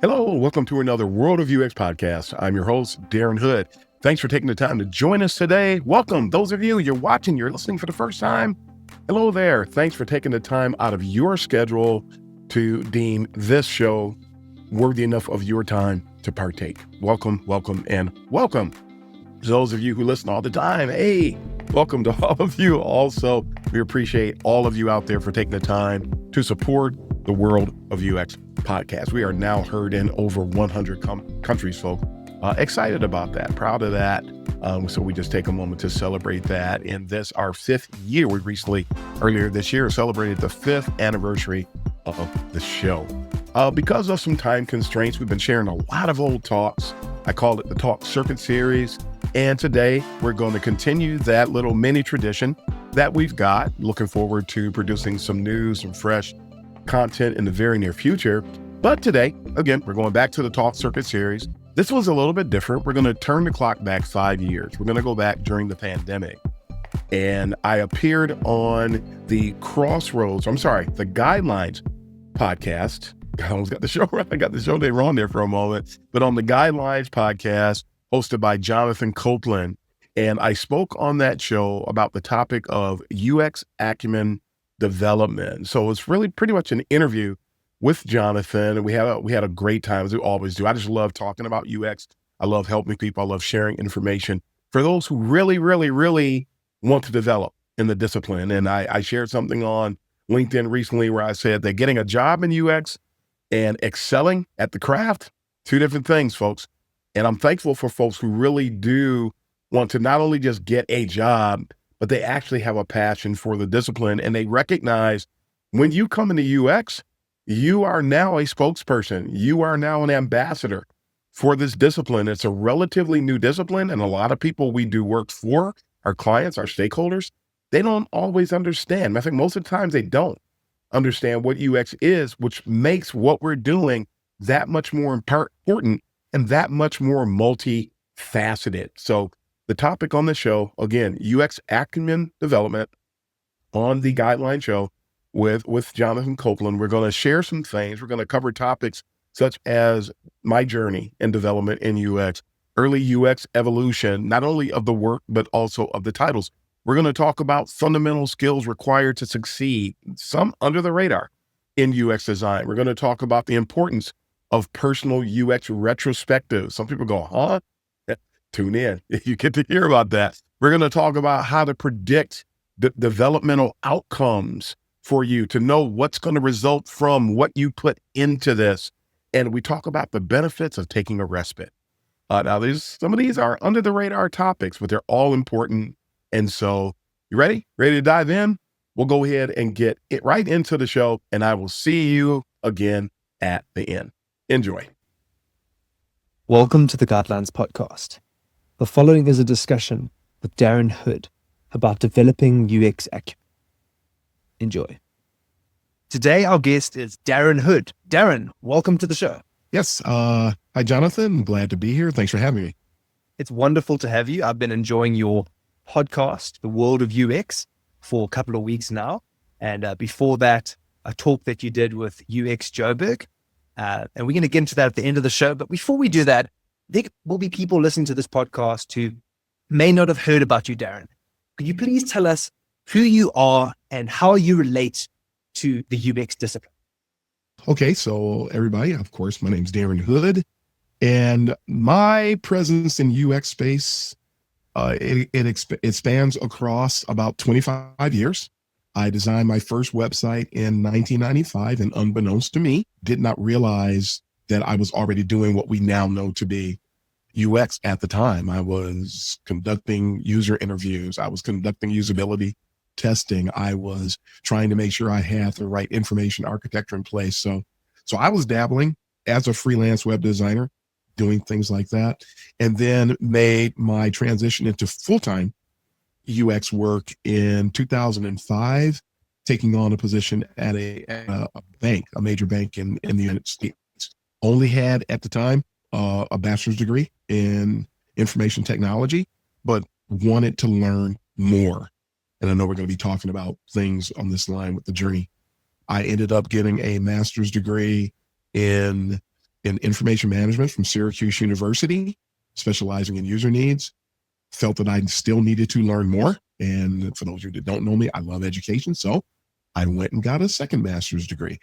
Hello, welcome to another World of UX podcast. I'm your host, Darren Hood. Thanks for taking the time to join us today. Welcome. Those of you, you're watching, you're listening for the first time. Hello there. Thanks for taking the time out of your schedule to deem this show worthy enough of your time to partake. Welcome, welcome, and welcome. To those of you who listen all the time, hey, welcome to all of you also. We appreciate all of you out there for taking the time to support the World of UX podcast. We are now heard in over 100 countries, folks. Excited about that, proud of that. So we just take a moment to celebrate that. In this, our 5th year, we recently, earlier this year, celebrated the 5th anniversary of the show. Because of some time constraints, we've been sharing a lot of old talks. I call it the Talk Circuit series. And today we're going to continue that little mini tradition that we've got. Looking forward to producing some new, some fresh content in the very near future. But today, again, we're going back to the Talk Circuit series. This was a little bit different. We're going to turn the clock back 5 years. We're going to go back during the pandemic. And I appeared on the Guidelines podcast. I almost got the show right. I got the show name wrong there for a moment. But on the Guidelines podcast, hosted by Jonathan Copeland. And I spoke on that show about the topic of UX Acumen development. So it's really pretty much an interview with Jonathan, and we had a great time, as we always do. I just love talking about UX. I love helping people. I love sharing information for those who really, really, really want to develop in the discipline. And I shared something on LinkedIn recently where I said that getting a job in UX and excelling at the craft, 2 different things, folks. And I'm thankful for folks who really do want to not only just get a job, but they actually have a passion for the discipline, and they recognize when you come into UX, you are now a spokesperson. You are now an ambassador for this discipline. It's a relatively new discipline, and a lot of people we do work for, our clients, our stakeholders, they don't always understand. I think most of the times they don't understand what UX is, which makes what we're doing that much more important and that much more multifaceted. So the topic on the show, again, UX Acumen development on the Guideline show with Jonathan Copeland. We're going to share some things. We're going to cover topics such as my journey and development in UX, early UX evolution, not only of the work, but also of the titles. We're going to talk about fundamental skills required to succeed, some under the radar in UX design. We're going to talk about the importance of personal UX retrospective. Some people go, huh? Tune in. You get to hear about that. We're going to talk about how to predict the developmental outcomes for you to know what's going to result from what you put into this. And we talk about the benefits of taking a respite. Now, some of these are under the radar topics, but they're all important. And so you ready? Ready to dive in? We'll go ahead and get it right into the show, and I will see you again at the end. Enjoy. Welcome to the Guidelines podcast. The following is a discussion with Darren Hood about developing UX acumen. Enjoy. Today, our guest is Darren Hood. Darren, welcome to the show. Yes. Hi, Jonathan. Glad to be here. Thanks for having me. It's wonderful to have you. I've been enjoying your podcast, The World of UX, for a couple of weeks now. And before that, a talk that you did with UX Joburg. And we're going to get into that at the end of the show. But before we do that, there will be people listening to this podcast who may not have heard about you, Darren. Could you please tell us who you are and how you relate to the UX discipline? Okay, so everybody, of course, my name's Darren Hood, and my presence in UX space, it spans across about 25 years. I designed my first website in 1995, and unbeknownst to me, did not realize that I was already doing what we now know to be UX at the time. I was conducting user interviews. I was conducting usability testing. I was trying to make sure I had the right information architecture in place. So I was dabbling as a freelance web designer, doing things like that, and then made my transition into full-time UX work in 2005, taking on a position at a bank, a major bank in the United States. Only had at the time a bachelor's degree in information technology, but wanted to learn more. And I know we're going to be talking about things on this line with the journey. I ended up getting a master's degree in information management from Syracuse University, specializing in user needs. Felt that I still needed to learn more. And for those of you that don't know me, I love education. So I went and got a second master's degree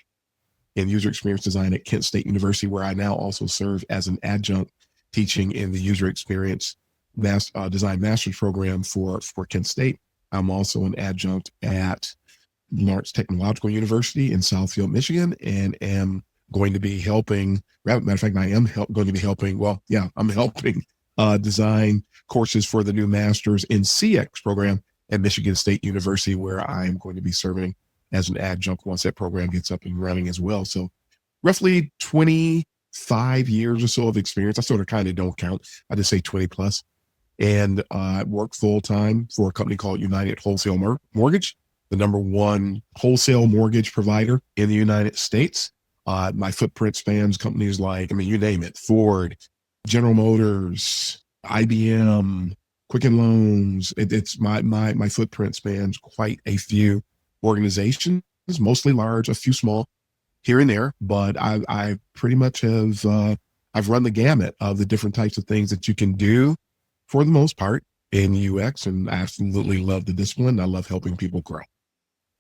in user experience design at Kent State University, where I now also serve as an adjunct teaching in the user experience design master's program for Kent State. I'm also an adjunct at Lawrence Technological University in Southfield, Michigan, and am going to be helping, matter of fact, I am going to be helping, I'm helping design courses for the new master's in CX program at Michigan State University, where I am going to be serving as an adjunct once that program gets up and running as well. So roughly 25 years or so of experience. I sort of kind of don't count. I just say 20 plus. And I work full time for a company called United Wholesale Mortgage, the number one wholesale mortgage provider in the United States. My footprint spans companies like, you name it, Ford, General Motors, IBM, Quicken Loans. It's my footprint spans quite a few organizations, mostly large, a few small here and there, but I pretty much have, I've run the gamut of the different types of things that you can do for the most part in UX, and I absolutely love the discipline. I love helping people grow.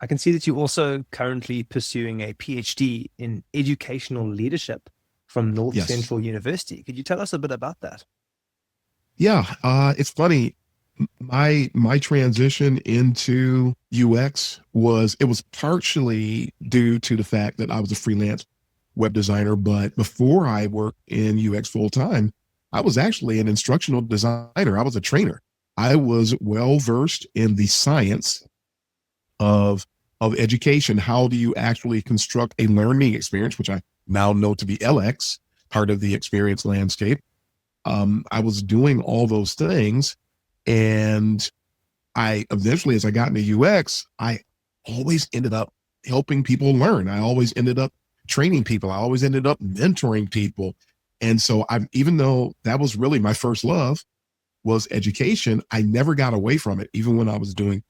I can see that you're also currently pursuing a PhD in educational leadership from North Central University. Could you tell us a bit about that? Yeah, it's funny. My transition into UX was partially due to the fact that I was a freelance web designer, but before I worked in UX full time, I was actually an instructional designer. I was a trainer. I was well versed in the science of education. How do you actually construct a learning experience, which I now know to be LX, part of the experience landscape. I was doing all those things. And I eventually, as I got into UX, I always ended up helping people learn. I always ended up training people. I always ended up mentoring people. And so even though that was really my first love was education, I never got away from it, even when I was doing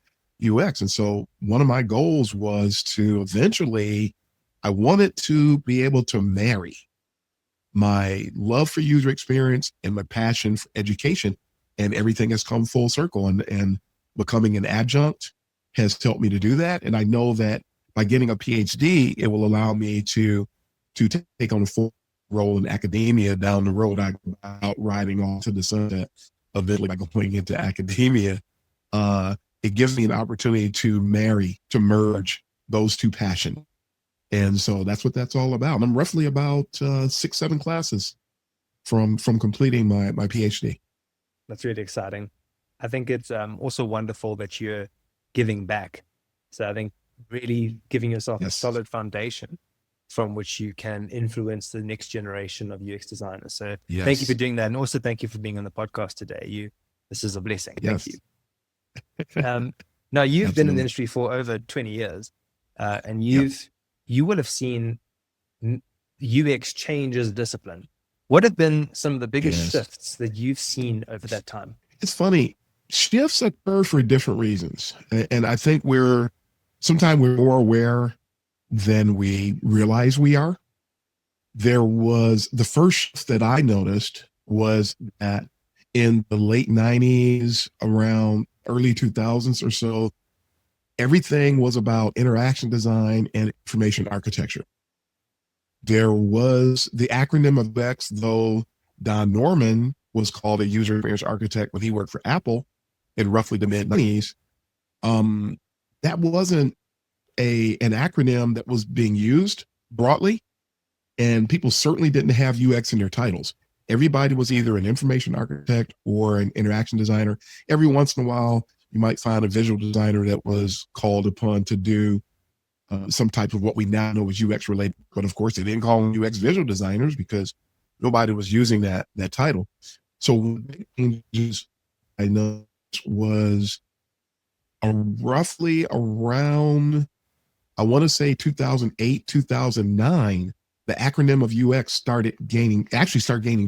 UX. And so one of my goals was to eventually, I wanted to be able to marry my love for user experience and my passion for education, and everything has come full circle, and becoming an adjunct has helped me to do that. And I know that by getting a PhD, it will allow me to take on a full role in academia down the road. I go out riding off to the sunset eventually by going into academia. It gives me an opportunity to merge those two passions. And so that's what that's all about. I'm roughly about 6-7 classes from completing my PhD. That's really exciting. I think it's also wonderful that you're giving back. So I think really giving yourself a solid foundation from which you can influence the next generation of UX designers. So thank you for doing that. And also thank you for being on the podcast today. This is a blessing. Thank you. Now you've been in the industry for over 20 years, and you will have seen UX change as a discipline. What have been some of the biggest shifts that you've seen over that time? It's funny. Shifts occur for different reasons. And I think sometimes we're more aware than we realize we are. There was the first shift that I noticed was that in the late 90s, around early 2000s or so, everything was about interaction design and information architecture. There was the acronym of UX, though Don Norman was called a user experience architect when he worked for Apple in roughly the mid-90s. That wasn't an acronym that was being used broadly, and people certainly didn't have UX in their titles. Everybody was either an information architect or an interaction designer. Every once in a while, you might find a visual designer that was called upon to do some type of what we now know is UX related. But of course, they didn't call them UX visual designers because nobody was using that title. So changes I know was roughly around, I want to say 2008, 2009, the acronym of UX started gaining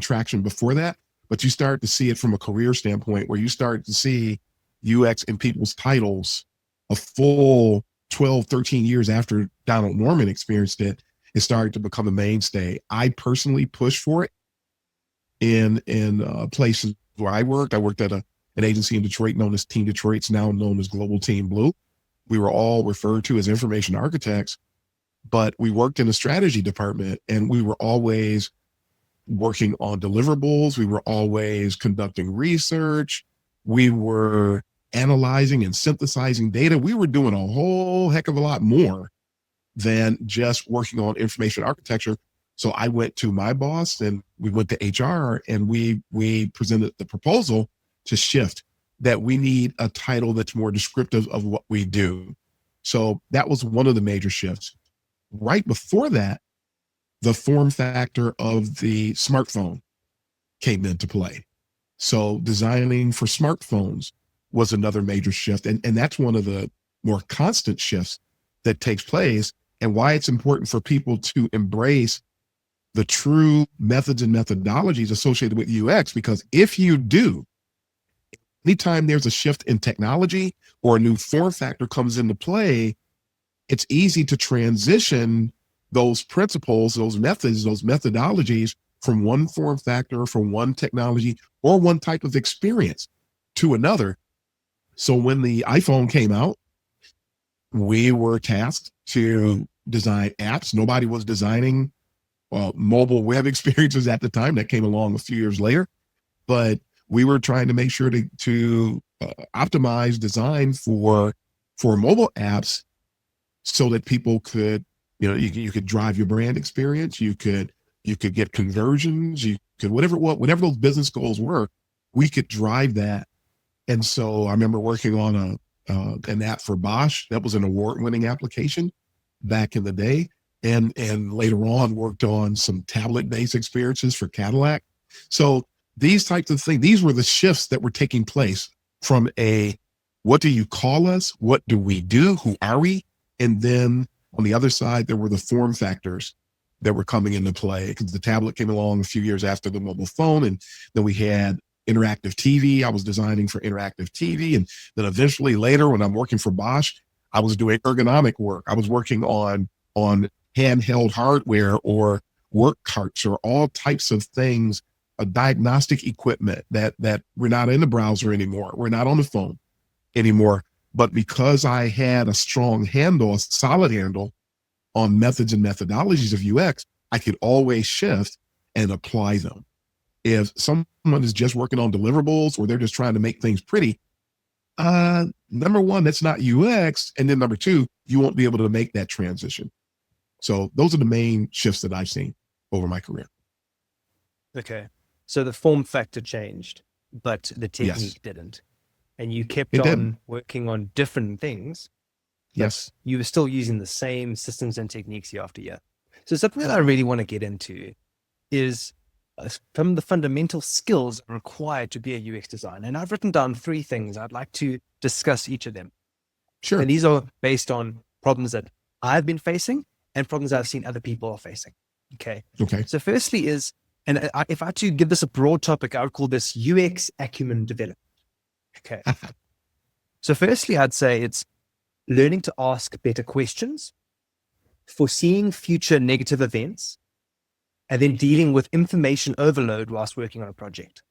traction before that, but you start to see it from a career standpoint where you start to see UX in people's titles a full 12, 13 years after Donald Norman experienced it. It started to become a mainstay. I personally pushed for it in places where I worked. I worked at an agency in Detroit known as Team Detroit. It's now known as Global Team Blue. We were all referred to as information architects, but we worked in the strategy department, and we were always working on deliverables. We were always conducting research. We were analyzing and synthesizing data. We were doing a whole heck of a lot more than just working on information architecture. So I went to my boss, and we went to HR, and we presented the proposal to shift, that we need a title that's more descriptive of what we do. So that was one of the major shifts. Right before that, the form factor of the smartphone came into play. So designing for smartphones was another major shift. And that's one of the more constant shifts that takes place, and why it's important for people to embrace the true methods and methodologies associated with UX. Because if you do, anytime there's a shift in technology or a new form factor comes into play, it's easy to transition those principles, those methods, those methodologies from one form factor, from one technology or one type of experience to another. So when the iPhone came out, we were tasked to design apps. Nobody was designing mobile web experiences at the time. That came along a few years later, but we were trying to make sure to optimize design for mobile apps so that people could, you could drive your brand experience. You could get conversions. You could, whatever those business goals were, we could drive that. And so I remember working on an app for Bosch that was an award-winning application back in the day, and later on worked on some tablet-based experiences for Cadillac. So these types of things, these were the shifts that were taking place from what do you call us? What do we do? Who are we? And then on the other side, there were the form factors that were coming into play, because the tablet came along a few years after the mobile phone. And then we had interactive TV. I was designing for interactive TV. And then eventually later, when I'm working for Bosch, I was doing ergonomic work. I was working on handheld hardware or work carts or all types of things, diagnostic equipment that we're not in the browser anymore. We're not on the phone anymore. But because I had a strong handle, a solid handle on methods and methodologies of UX, I could always shift and apply them. If someone is just working on deliverables or they're just trying to make things pretty, number one, that's not UX. And then number two, you won't be able to make that transition. So those are the main shifts that I've seen over my career. Okay. So the form factor changed, but the technique didn't. And you kept on working on different things. Yes. You were still using the same systems and techniques year after year. So something that I really want to get into is from the fundamental skills required to be a UX designer. And I've written down 3 things. I'd like to discuss each of them. Sure. And these are based on problems that I've been facing and problems I've seen other people are facing. Okay. So firstly is, and if I had to give this a broad topic, I would call this UX acumen development. Okay. So firstly, I'd say it's learning to ask better questions, foreseeing future negative events, and then dealing with information overload whilst working on a project.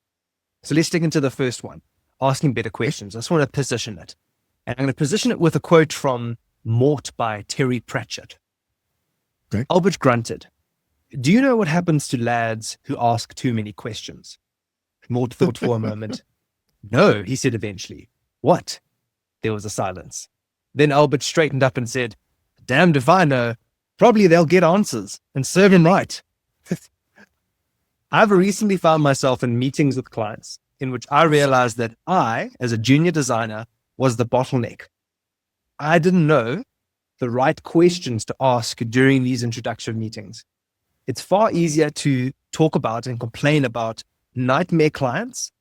So let's dig into the first one, asking better questions. I just want to position it. And I'm going to position it with a quote from Mort by Terry Pratchett. Okay. Albert grunted. Do you know what happens to lads who ask too many questions? Mort thought for a moment. No, he said eventually. What? There was a silence. Then Albert straightened up and said, damned if I know. Probably they'll get answers and serve him right. I've recently found myself in meetings with clients in which I realized that I, as a junior designer, was the bottleneck. I didn't know the right questions to ask during these introduction meetings. It's far easier to talk about and complain about nightmare clients,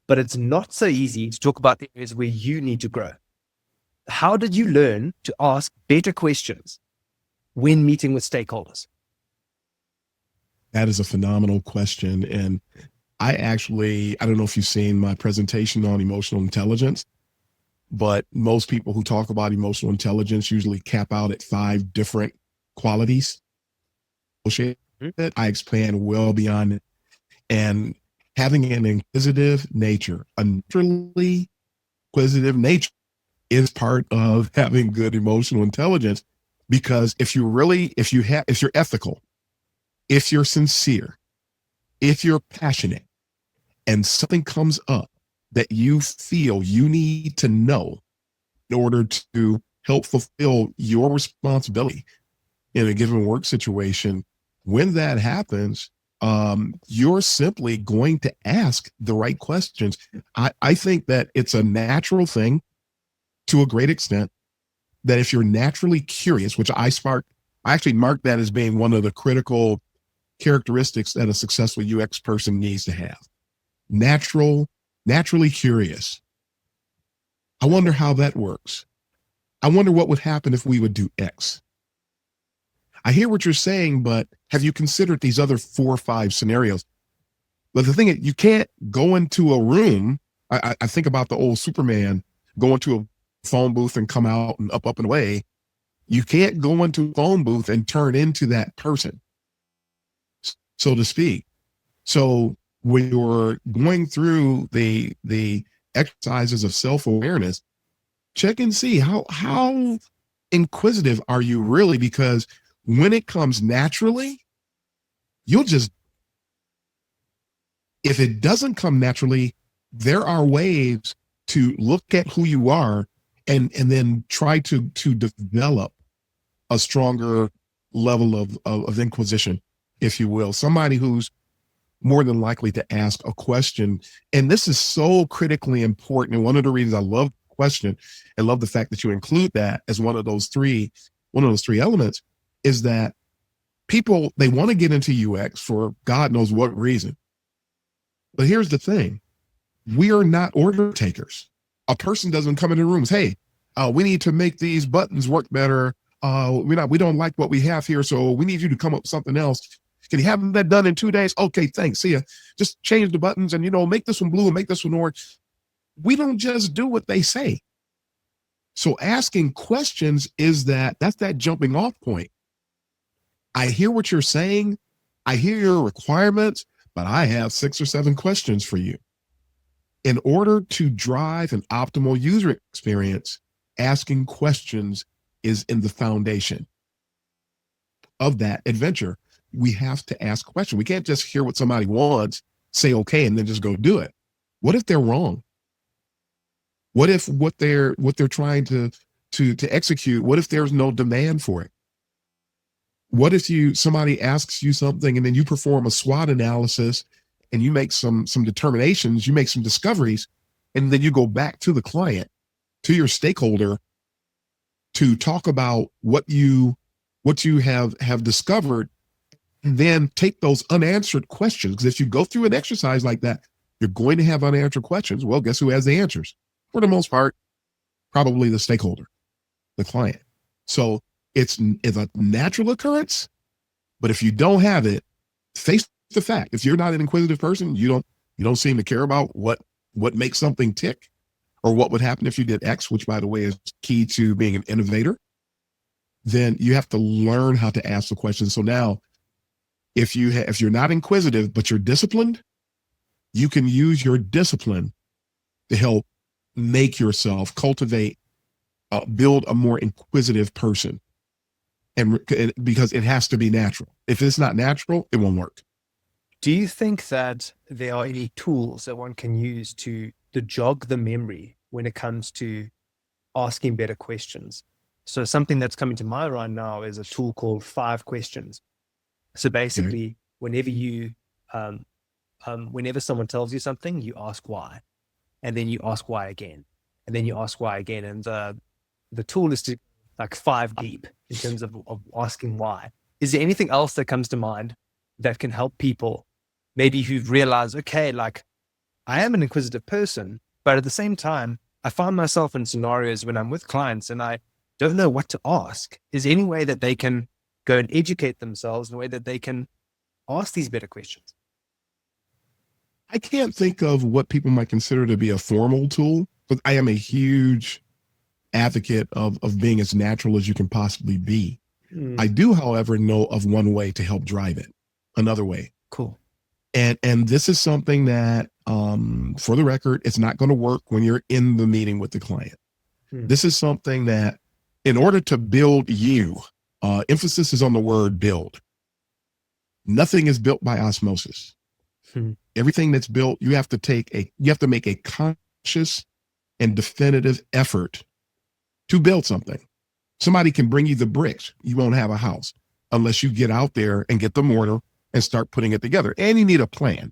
but it's not so easy to talk about the areas where you need to grow. How did you learn to ask better questions when meeting with stakeholders? That is a phenomenal question. And I don't know if you've seen my presentation on emotional intelligence, but most people who talk about emotional intelligence usually cap out at 5 different qualities. Bullshit. I expand well beyond it. And having an inquisitive nature, a naturally inquisitive nature, is part of having good emotional intelligence. Because if you're ethical, if you're sincere, if you're passionate, and something comes up that you feel you need to know in order to help fulfill your responsibility in a given work situation, when that happens, you're simply going to ask the right questions. I think that it's a natural thing to a great extent, that if you're naturally curious, which I actually mark that as being one of the critical characteristics that a successful UX person needs to have. Naturally curious. I wonder how that works. I wonder what would happen if we would do X. I hear what you're saying, but have you considered these other 4 or 5 scenarios? But the thing is, you can't go into a room. I think about the old Superman going to a phone booth and come out and up and away. You can't go into a phone booth and turn into that person, so to speak. So when you're going through the exercises of self-awareness, check and see how inquisitive are you really? Because when it comes naturally, if it doesn't come naturally, there are ways to look at who you are and then try to develop a stronger level of inquisition, if you will. Somebody who's more than likely to ask a question. And this is so critically important. And one of the reasons I love the question and love the fact that you include that as one of those three elements is that people, they want to get into UX for God knows what reason. But here's the thing. We are not order takers. A person doesn't come into rooms, hey, we need to make these buttons work better. We don't like what we have here, so we need you to come up with something else. Can you have that done in 2 days? Okay, thanks. See ya. Just change the buttons and, make this one blue and make this one orange. We don't just do what they say. So asking questions that's that jumping off point. I hear what you're saying. I hear your requirements, but I have 6 or 7 questions for you. In order to drive an optimal user experience, asking questions is in the foundation of that adventure. We have to ask questions. We can't just hear what somebody wants, say okay, and then just go do it. What if they're wrong? What if what they're trying to execute, what if there's no demand for it? What if somebody asks you something and then you perform a SWOT analysis and you make some determinations, you make some discoveries, and then you go back to the client, to your stakeholder, to talk about what you have discovered, and then take those unanswered questions. Because if you go through an exercise like that, you're going to have unanswered questions. Well, guess who has the answers? For the most part, probably the stakeholder, the client. So it's a natural occurrence, but if you don't have it, face the fact. If you're not an inquisitive person, you don't seem to care about what makes something tick or what would happen if you did X, which by the way is key to being an innovator, then you have to learn how to ask the questions. So now if you're not inquisitive, but you're disciplined, you can use your discipline to help make yourself cultivate, build a more inquisitive person. And because it has to be natural. If it's not natural, it won't work. Do you think that there are any tools that one can use to jog the memory when it comes to asking better questions? So something that's coming to mind right now is a tool called 5 questions. So basically, whenever someone tells you something, you ask why, and then you ask why again, and then you ask why again. And the tool is to like 5 deep in terms of asking why. Is there anything else that comes to mind that can help people maybe who've realized, okay, like I am an inquisitive person, but at the same time, I find myself in scenarios when I'm with clients and I don't know what to ask. Is there any way that they can go and educate themselves in a way that they can ask these better questions? I can't think of what people might consider to be a formal tool, but I am a huge advocate of being as natural as you can possibly be. I do, however, know of one way to help drive it, another way. Cool. And this is something that, for the record, it's not going to work when you're in the meeting with the client. This is something that, in order to build you, emphasis is on the word build. Nothing is built by osmosis. Everything that's built, you have to make a conscious and definitive effort to build something. Somebody can bring you the bricks. You won't have a house unless you get out there and get the mortar and start putting it together. And you need a plan.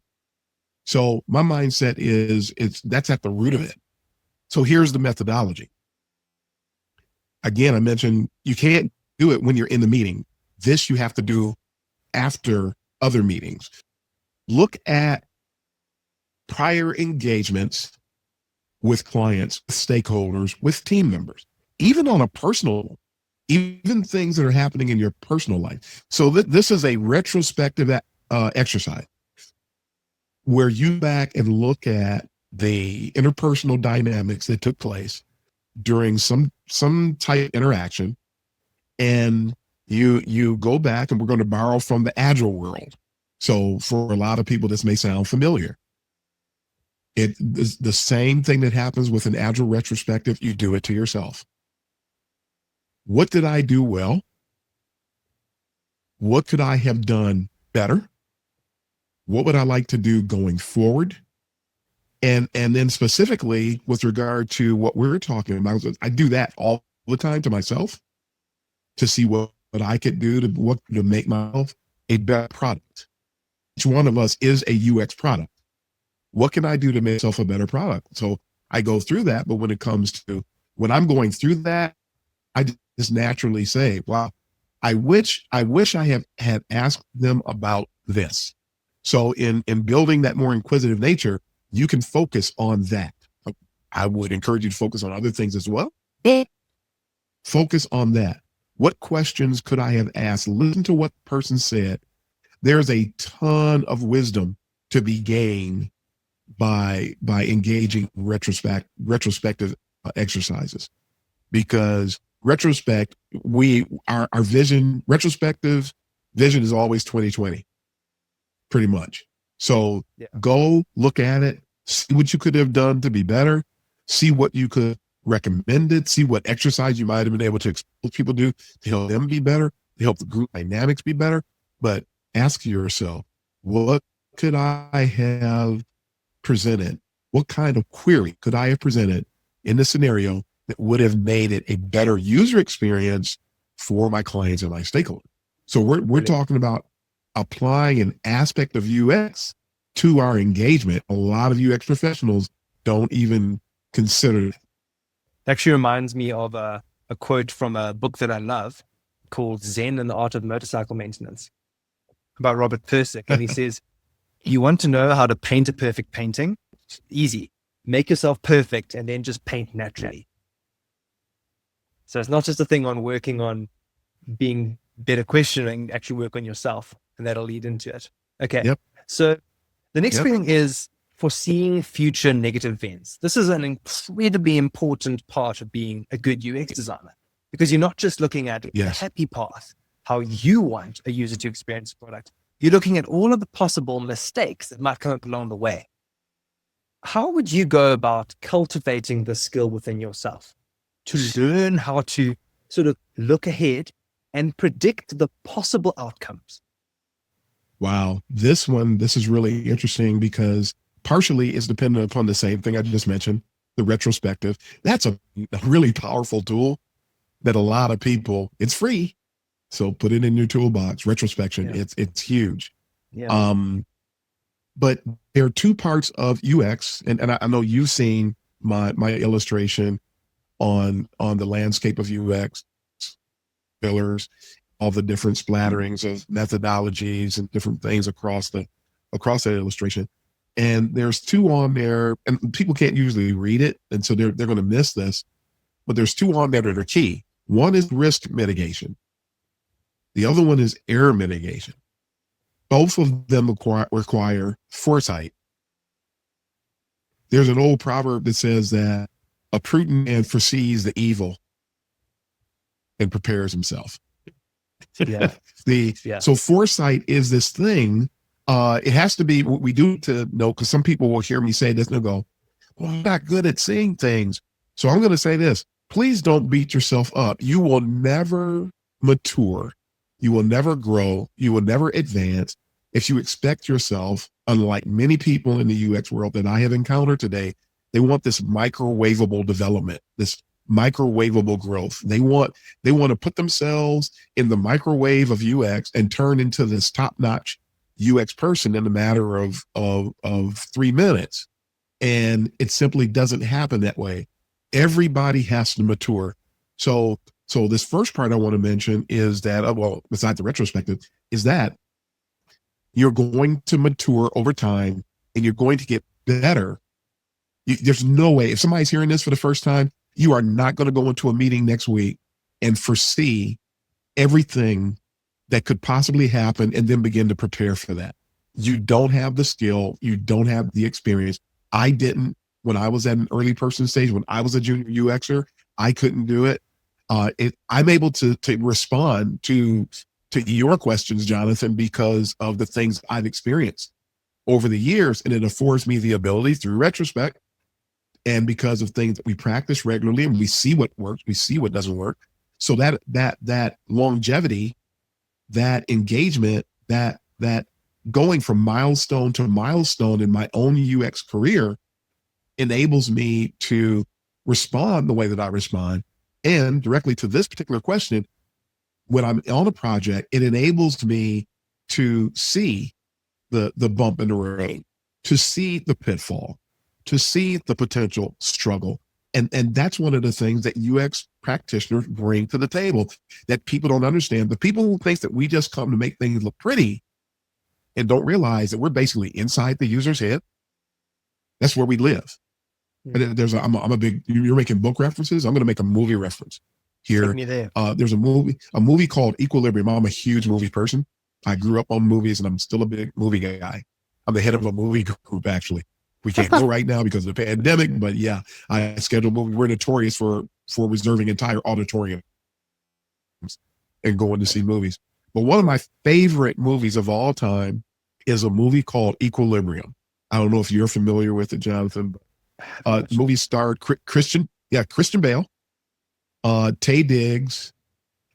So my mindset is that's at the root of it. So here's the methodology. Again, I mentioned you can't do it when you're in the meeting. This you have to do after other meetings. Look at prior engagements with clients, with stakeholders, with team members, even on a personal, even things that are happening in your personal life. So this is a retrospective exercise where you back and look at the interpersonal dynamics that took place during some type of interaction, and you go back, and we're going to borrow from the agile world. So for a lot of people, this may sound familiar. It is the same thing that happens with an agile retrospective. You do it to yourself. What did I do well? What could I have done better? What would I like to do going forward? And then specifically with regard to what we're talking about, I do that all the time to myself to see what I could do to make myself a better product. Each one of us is a UX product. What can I do to make myself a better product? So I go through that, but when I'm going through that, I just naturally say, wow, I wish I had asked them about this. So in building that more inquisitive nature, you can focus on that. I would encourage you to focus on other things as well. Focus on that. What questions could I have asked? Listen to what the person said. There's a ton of wisdom to be gained by engaging retrospective exercises, because retrospective vision is always 2020, pretty much. So go look at it, see what you could have done to be better, see what you could recommend it, see what exercise you might have been able to expose people to help them be better, to help the group dynamics be better. But ask yourself, what could I have presented? What kind of query could I have presented in this scenario that would have made it a better user experience for my clients and my stakeholders? So we're talking about applying an aspect of UX to our engagement. A lot of UX professionals don't even consider it. It actually reminds me of a quote from a book that I love called Zen and the Art of Motorcycle Maintenance by Robert Persick. And he says, you want to know how to paint a perfect painting? Easy. Make yourself perfect and then just paint naturally. So it's not just a thing on working on being better questioning, actually work on yourself, and that'll lead into it. Okay. Yep. So the next thing is foreseeing future negative events. This is an incredibly important part of being a good UX designer, because you're not just looking at the happy path, how you want a user to experience the product. You're looking at all of the possible mistakes that might come up along the way. How would you go about cultivating this skill within yourself to learn how to sort of look ahead and predict the possible outcomes? Wow. This is really interesting because partially it's dependent upon the same thing I just mentioned, the retrospective. That's a really powerful tool that a lot of people, it's free. So put it in your toolbox. Retrospection, it's huge. Yeah. But there are two parts of UX, and I know you've seen my illustration on the landscape of UX pillars, all the different splatterings of methodologies and different things across that illustration. And there's two on there, and people can't usually read it, and so they're going to miss this. But there's two on there that are key. One is risk mitigation. The other one is error mitigation. Both of them require foresight. There's an old proverb that says that a prudent man foresees the evil and prepares himself. Yeah. So foresight is this thing. It has to be what we do to know, because some people will hear me say this and they'll go, well, I'm not good at seeing things. So I'm going to say this. Please don't beat yourself up. You will never mature. You will never grow. You will never advance if you expect yourself, unlike many people in the UX world that I have encountered today. They want this microwavable development, this microwavable growth. They want to put themselves in the microwave of UX and turn into this top-notch UX person in a matter of 3 minutes. And it simply doesn't happen that way. Everybody has to mature. So this first part I want to mention is that, well, besides the retrospective, is that you're going to mature over time and you're going to get better. There's no way, if somebody's hearing this for the first time, you are not going to go into a meeting next week and foresee everything that could possibly happen and then begin to prepare for that. You don't have the skill. You don't have the experience. I didn't when I was at an early person stage. When I was a junior UXer, I couldn't do it. I'm able to respond to your questions, Jonathan, because of the things I've experienced over the years, and it affords me the ability through retrospect, and because of things that we practice regularly, and we see what works, we see what doesn't work. So that longevity, that engagement, that going from milestone to milestone in my own UX career enables me to respond the way that I respond. And directly to this particular question, when I'm on a project, it enables me to see the bump in the road, to see the pitfall, to see the potential struggle. And that's one of the things that UX practitioners bring to the table that people don't understand. The people who think that we just come to make things look pretty and don't realize that we're basically inside the user's head. That's where we live. And I'm a big, you're making book references. I'm going to make a movie reference here. There's a movie called Equilibrium. I'm a huge movie person. I grew up on movies and I'm still a big movie guy. I'm the head of a movie group, actually. We can't go right now because of the pandemic, but yeah, I schedule movies. We're notorious for reserving entire auditoriums and going to see movies. But one of my favorite movies of all time is a movie called Equilibrium. I don't know if you're familiar with it, Jonathan. The movie starred Christian Bale, Taye Diggs,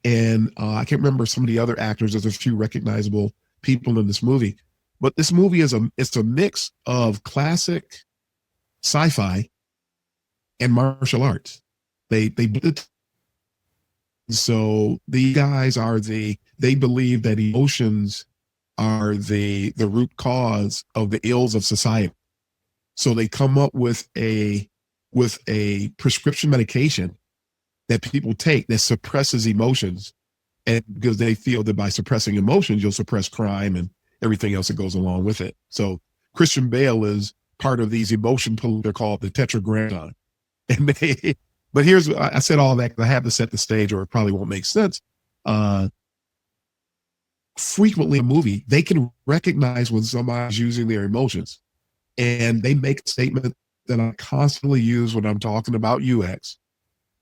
and I can't remember some of the other actors. There's a few recognizable people in this movie. But this movie it's a mix of classic sci-fi and martial arts. So the guys they believe that emotions are the root cause of the ills of society. So they come up with a prescription medication that people take that suppresses emotions, and because they feel that by suppressing emotions, you'll suppress crime and everything else that goes along with it. So Christian Bale is part of these emotion pillars. They're called the Tetragrammaton. And but I said all that because I have to set the stage, or it probably won't make sense. Frequently in a movie, they can recognize when somebody's using their emotions, and they make a statement that I constantly use when I'm talking about UX.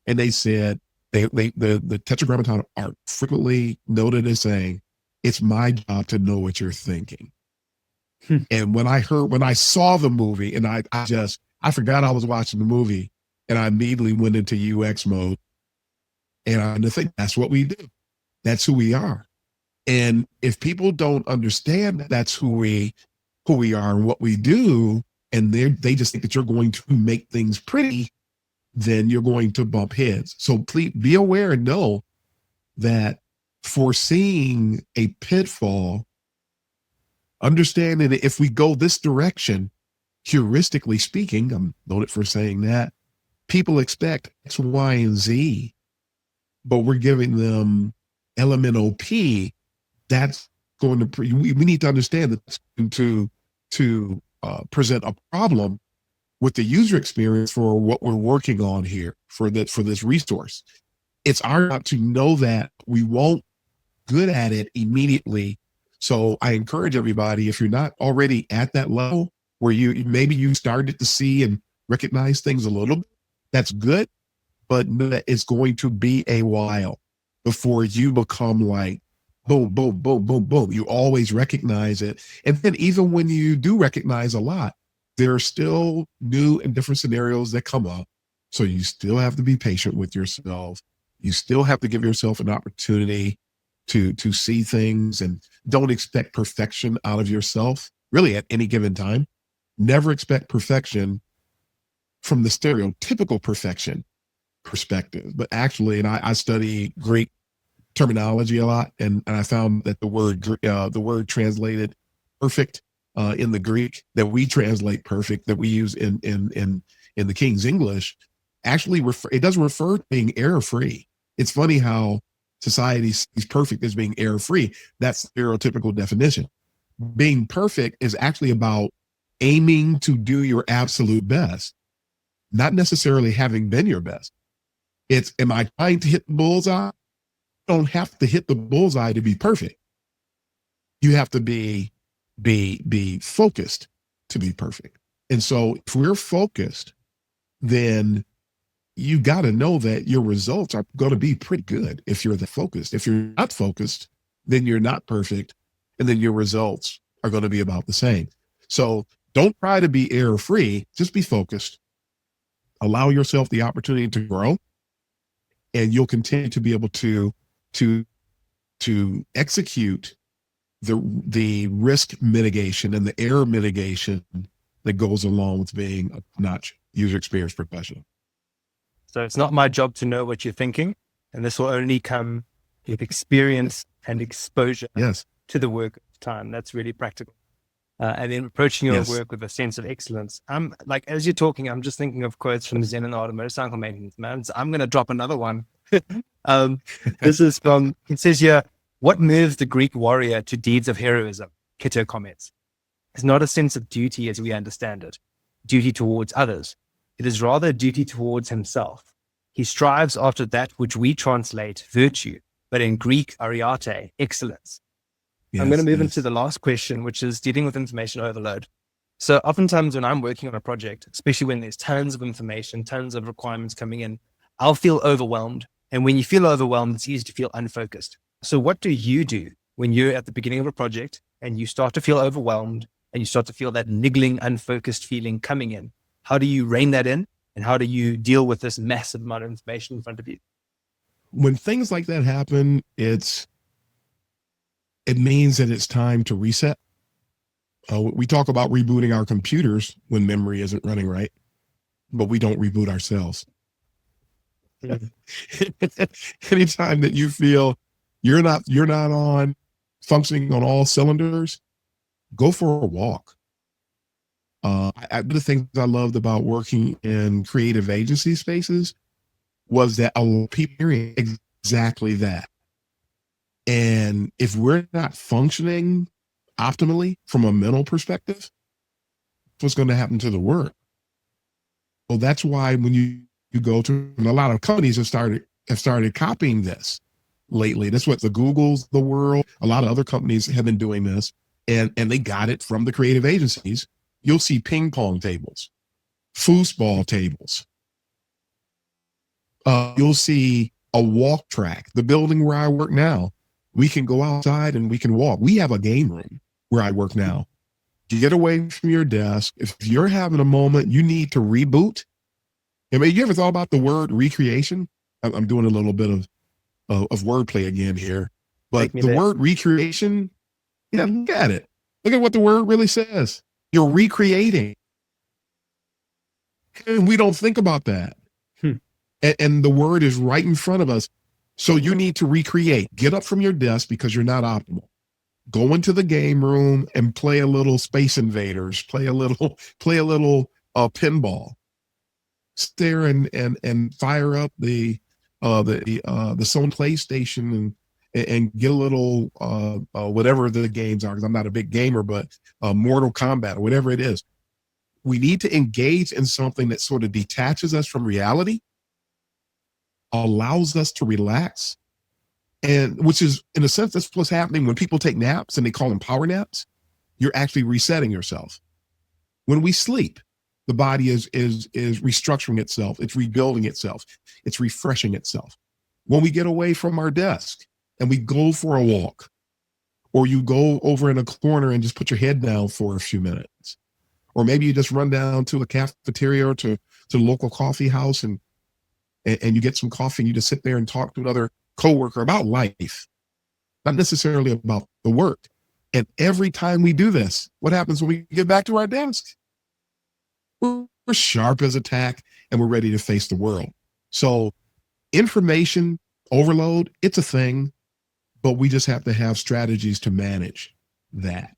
And they said the Tetragrammaton are frequently noted as saying, "It's my job to know what you're thinking." And when I saw the movie, and I forgot I was watching the movie, and I immediately went into UX mode. And I think that's what we do. That's who we are. And if people don't understand that that's who we are and what we do, and they just think that you're going to make things pretty, then you're going to bump heads. So please be aware and know that foreseeing a pitfall, understanding that if we go this direction, heuristically speaking, I'm noted for saying that, people expect X, Y, and Z, but we're giving them LMNOP. That's going to, we need to understand that to present a problem with the user experience for what we're working on here for this resource. It's our job to know that we won't good at it immediately. So I encourage everybody, if you're not already at that level, where maybe you started to see and recognize things a little bit. That's good, but it's going to be a while before you become like, boom, boom, boom, boom, boom. You always recognize it. And then even when you do recognize a lot, there are still new and different scenarios that come up. So you still have to be patient with yourself. You still have to give yourself an opportunity to see things, and don't expect perfection out of yourself really at any given time. Never expect perfection from the stereotypical perfection perspective, but actually, and I study Greek terminology a lot, and I found that the word translated perfect in the Greek that we translate perfect, that we use in the King's English, actually it doesn't refer to being error-free. It's funny how society sees perfect as being error-free. That's the stereotypical definition. Being perfect is actually about aiming to do your absolute best, not necessarily having been your best. It's, am I trying to hit the bullseye? You don't have to hit the bullseye to be perfect. You have to be focused to be perfect. And so if we're focused, then you got to know that your results are going to be pretty good if you're focused. If you're not focused, then you're not perfect, and then your results are going to be about the same. So don't try to be error-free, just be focused. Allow yourself the opportunity to grow, and you'll continue to be able to execute the risk mitigation and the error mitigation that goes along with being a top-notch user experience professional. So it's not my job to know what you're thinking, and this will only come with experience and exposure to the work of time. That's really practical. And then approaching your work with a sense of excellence. I'm like, as you're talking, I'm just thinking of quotes from Zen and the Art of Motorcycle Maintenance, man. So I'm going to drop another one. This is from, it says here, what moves the Greek warrior to deeds of heroism? Kito comments. It's not a sense of duty as we understand it, duty towards others. It is rather a duty towards himself. He strives after that which we translate virtue, but in Greek, ariate, excellence. I'm going to move into the last question, which is dealing with information overload. So oftentimes when I'm working on a project, especially when there's tons of information, tons of requirements coming in, I'll feel overwhelmed. And when you feel overwhelmed, it's easy to feel unfocused. So what do you do when you're at the beginning of a project and you start to feel overwhelmed and you start to feel that niggling, unfocused feeling coming in? How do you rein that in? And how do you deal with this massive amount of information in front of you? When things like that happen, it means that it's time to reset. We talk about rebooting our computers when memory isn't running right, but we don't reboot ourselves. Anytime that you feel you're not functioning on all cylinders, go for a walk. One of the things I loved about working in creative agency spaces was that a lot of people hearing exactly that. And if we're not functioning optimally from a mental perspective, what's going to happen to the work? Well, that's why when you go to, and a lot of companies have started copying this lately. That's what the Googles, the world, a lot of other companies have been doing this, and they got it from the creative agencies. You'll see ping pong tables, foosball tables. You'll see a walk track. The building where I work now, we can go outside and we can walk. We have a game room where I work now. Get away from your desk. If you're having a moment, you need to reboot. I mean, you ever thought about the word recreation? I'm doing a little bit of wordplay again here, but the word recreation, look at it. Look at what the word really says. You're recreating. And we don't think about that. And the word is right in front of us. So you need to recreate. Get up from your desk because you're not optimal. Go into the game room and play a little Space Invaders. Play a little pinball. Sit there and fire up the Sony PlayStation and get a little whatever the games are. Because I'm not a big gamer, but Mortal Kombat or whatever it is. We need to engage in something that sort of detaches us from reality, allows us to relax, and which is, in a sense, that's what's happening when people take naps and they call them power naps. You're actually resetting yourself. When we sleep, the body is restructuring itself. It's rebuilding itself. It's refreshing itself. When we get away from our desk and we go for a walk, or you go over in a corner and just put your head down for a few minutes, or maybe you just run down to a cafeteria or to the local coffee house and you get some coffee and you just sit there and talk to another coworker about life, not necessarily about the work. And every time we do this, what happens when we get back to our desk? We're sharp as a tack and we're ready to face the world. So information overload, it's a thing, but we just have to have strategies to manage that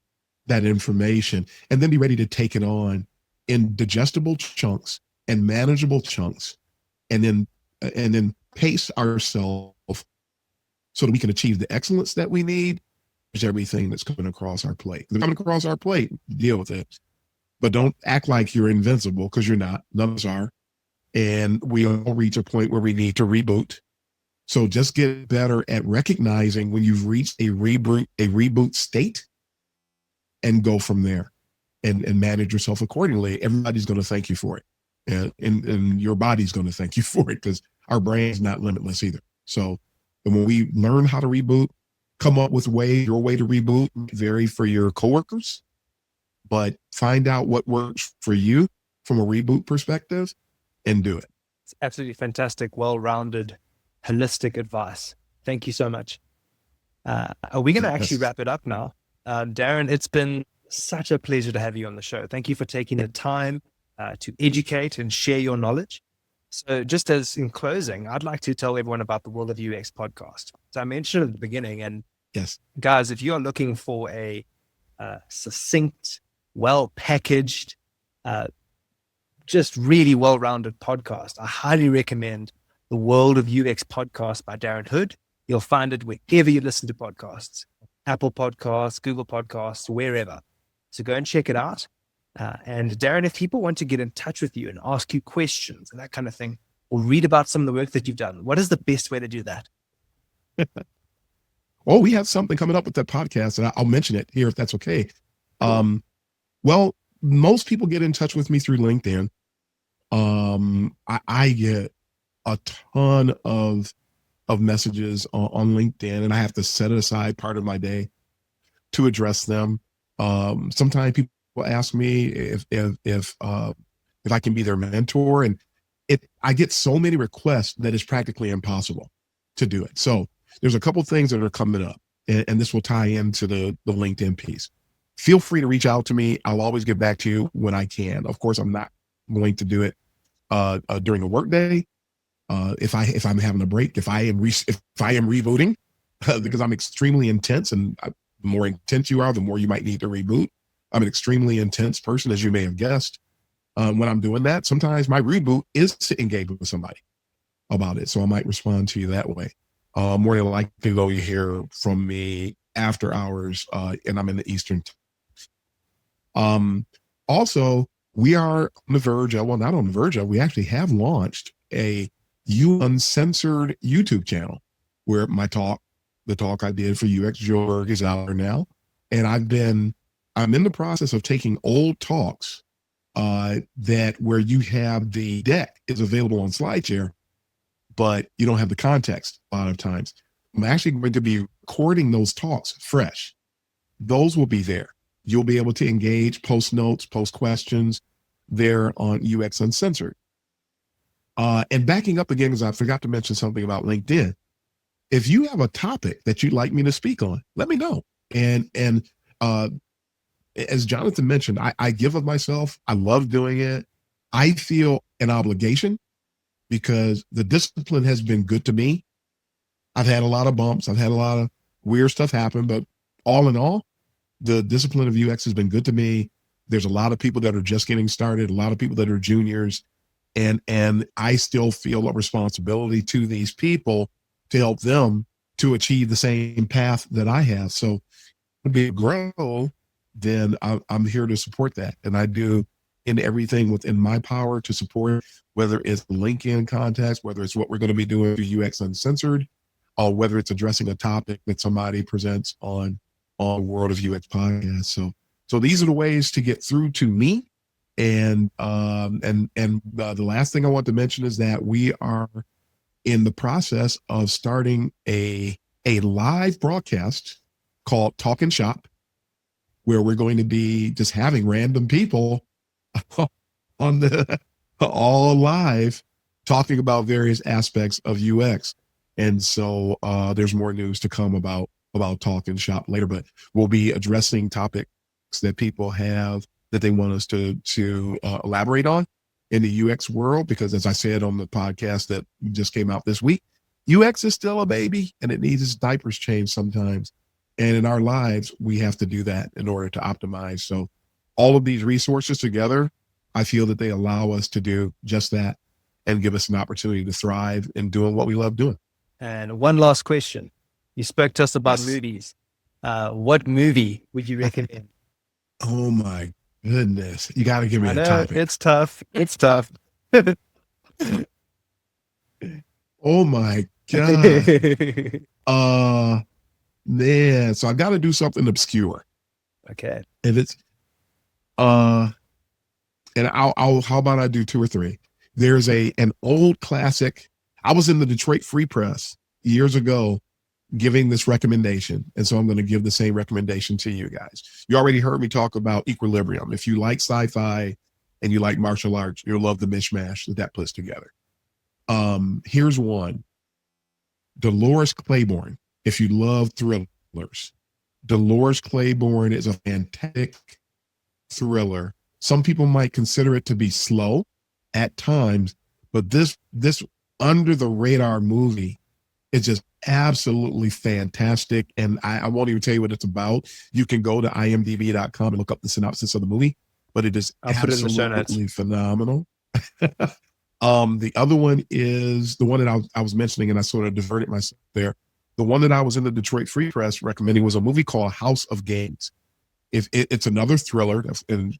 information and then be ready to take it on in digestible chunks and manageable chunks, and then pace ourselves so that we can achieve the excellence that we need. There's everything that's coming across our plate. If it's coming across our plate, deal with it. But don't act like you're invincible, because you're not. None of us are. And we all reach a point where we need to reboot. So just get better at recognizing when you've reached a reboot state and go from there and manage yourself accordingly. Everybody's going to thank you for it. And your body's going to thank you for it, because our brain's not limitless either. So when we learn how to reboot, come up with your way to reboot, vary for your coworkers, but find out what works for you from a reboot perspective and do it. It's absolutely fantastic, well-rounded, holistic advice. Thank you so much. Are we going to actually wrap it up now? Darren, it's been such a pleasure to have you on the show. Thank you for taking the time to educate and share your knowledge. So just as in closing, I'd like to tell everyone about the World of UX podcast. So I mentioned at the beginning, and yes, guys, if you're looking for a succinct, well-packaged, just really well-rounded podcast, I highly recommend the World of UX podcast by Darren Hood. You'll find it wherever you listen to podcasts, Apple Podcasts, Google Podcasts, wherever. So go and check it out. And Darren, if people want to get in touch with you and ask you questions and that kind of thing, or read about some of the work that you've done, what is the best way to do that? Oh, we have something coming up with that podcast, and I'll mention it here if that's okay. Well, most people get in touch with me through LinkedIn. I get a ton of messages on LinkedIn, and I have to set aside part of my day to address them. Sometimes people ask me if I can be their mentor, and I get so many requests that it's practically impossible to do it. So there's a couple things that are coming up, and this will tie into the LinkedIn piece. Feel free to reach out to me. I'll always get back to you when I can. Of course, I'm not going to do it during a work day. If I'm having a break, if I am rebooting, because I'm extremely intense, and the more intense you are, the more you might need to reboot. I'm an extremely intense person, as you may have guessed. When I'm doing that, sometimes my reboot is to engage with somebody about it. So I might respond to you that way. More than likely, though, you hear from me after hours, and I'm in the Eastern time. Also, we are on the verge of, well, not on the verge of, we actually have launched a uncensored YouTube channel where the talk I did for UX Joburg is out there now. And I'm in the process of taking old talks that where you have the deck is available on SlideShare, but you don't have the context a lot of times. I'm actually going to be recording those talks fresh. Those will be there. You'll be able to engage, post notes, post questions there on UX Uncensored. And backing up again, because I forgot to mention something about LinkedIn. If you have a topic that you'd like me to speak on, let me know. And as Jonathan mentioned, I give of myself. I love doing it. I feel an obligation because the discipline has been good to me. I've had a lot of bumps. I've had a lot of weird stuff happen, but all in all, the discipline of UX has been good to me. There's a lot of people that are just getting started, a lot of people that are juniors, and I still feel a responsibility to these people to help them to achieve the same path that I have. So to be grow, then I'm here to support that. And I do in everything within my power to support, whether it's LinkedIn contacts, whether it's what we're going to be doing for UX Uncensored, or whether it's addressing a topic that somebody presents on World of UX podcast. So these are the ways to get through to me. The last thing I want to mention is that we are in the process of starting a live broadcast called Talk and Shop, where we're going to be just having random people on the all live talking about various aspects of UX. And so there's more news to come about Talk and Shop later, but we'll be addressing topics that people have that they want us to elaborate on in the UX world, because as I said on the podcast that just came out this week, UX is still a baby and it needs its diapers changed sometimes. And in our lives, we have to do that in order to optimize. So all of these resources together, I feel that they allow us to do just that and give us an opportunity to thrive in doing what we love doing. And one last question. You spoke to us about Yes. movies. What movie would you recommend? Oh my goodness. You got to give me I a know, topic. it's tough. It's tough. Oh my God. Man. So I got to do something obscure. Okay. If it's, and I'll, how about I do 2 or 3? There's an old classic. I was in the Detroit Free Press years ago giving this recommendation. And so I'm going to give the same recommendation to you guys. You already heard me talk about Equilibrium. If you like sci-fi and you like martial arts, you'll love the mishmash that puts together. Here's one. Dolores Claiborne. If you love thrillers, Dolores Claiborne is a fantastic thriller. Some people might consider it to be slow at times, but this under the radar movie is just absolutely fantastic. And I won't even tell you what it's about. You can go to imdb.com and look up the synopsis of the movie, but it is I'll put it in the show notes. absolutely phenomenal. The other one is the one that I was mentioning, and I sort of diverted myself there. The one that I was in the Detroit Free Press recommending was a movie called House of Games. It's another thriller. In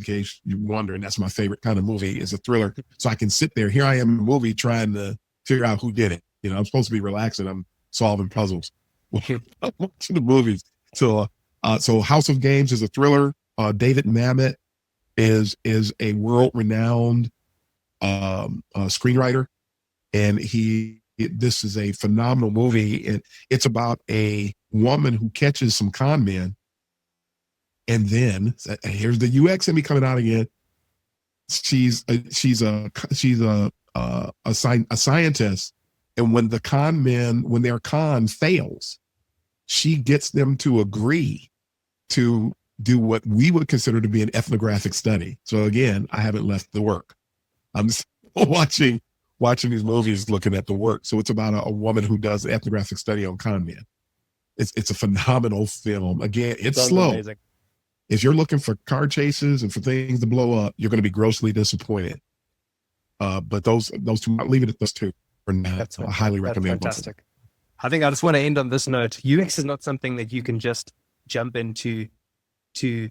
case you're wondering, that's my favorite kind of movie, is a thriller. So I can sit there. Here I am in a movie trying to figure out who did it. You know, I'm supposed to be relaxing. I'm solving puzzles. I'm watching the movies. So House of Games is a thriller. David Mamet is a world-renowned screenwriter, and this is a phenomenal movie. And it's about a woman who catches some con men, and then here's the UX in me coming out again. She's a scientist, and when their con fails, she gets them to agree to do what we would consider to be an ethnographic study. So again, I haven't left the work. I'm just watching these movies, looking at the work. So it's about a woman who does an ethnographic study on con men. It's a phenomenal film. Again, it's Sounds slow. amazing. If you're looking for car chases and for things to blow up, you're going to be grossly disappointed. But those 2, I'll leave it at those 2 for now. I highly recommend. That's fantastic. I think I just want to end on this note. UX is not something that you can just jump into to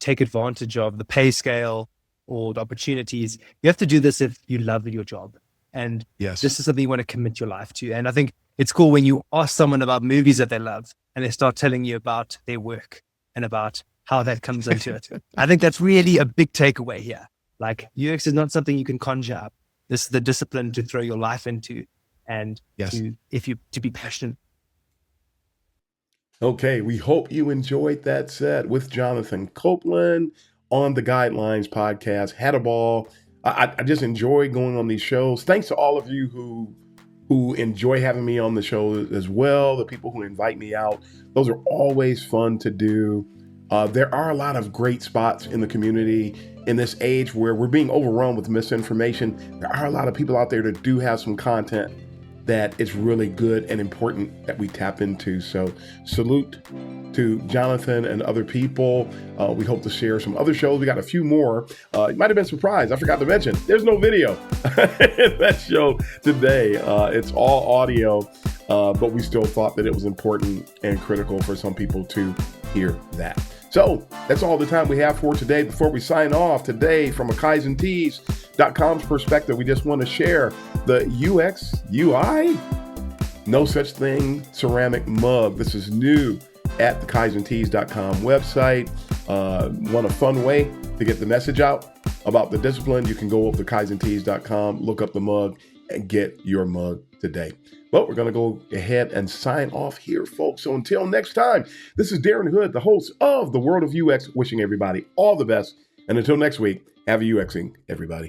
take advantage of the pay scale or the opportunities. You have to do this if you love your job. And Yes. this is something you want to commit your life to. And I think it's cool when you ask someone about movies that they love and they start telling you about their work and about how that comes into it. I think that's really a big takeaway here. Like, UX is not something you can conjure up. This is the discipline to throw your life into, and Yes. to be passionate. Okay, we hope you enjoyed that set with Jonathan Copeland on the Guidelines podcast. Had a ball. I just enjoy going on these shows. Thanks to all of you who enjoy having me on the show as well. The people who invite me out. Those are always fun to do. There are a lot of great spots in the community in this age where we're being overrun with misinformation. There are a lot of people out there that do have some content that is really good and important that we tap into. So salute to Jonathan and other people. We hope to share some other shows. We got a few more. You might have been surprised. I forgot to mention, there's no video in that show today. It's all audio, but we still thought that it was important and critical for some people to hear that. So that's all the time we have for today. Before we sign off today, from a KaizenTees.com's perspective, we just want to share the UX UI, no such thing, ceramic mug. This is new at the KaizenTees.com website. Want a fun way to get the message out? about the discipline, you can go over to kaizentees.com, look up the mug, and get your mug today. But we're going to go ahead and sign off here, folks. So until next time, this is Darren Hood, the host of The World of UX, wishing everybody all the best. And until next week, have a UXing, everybody.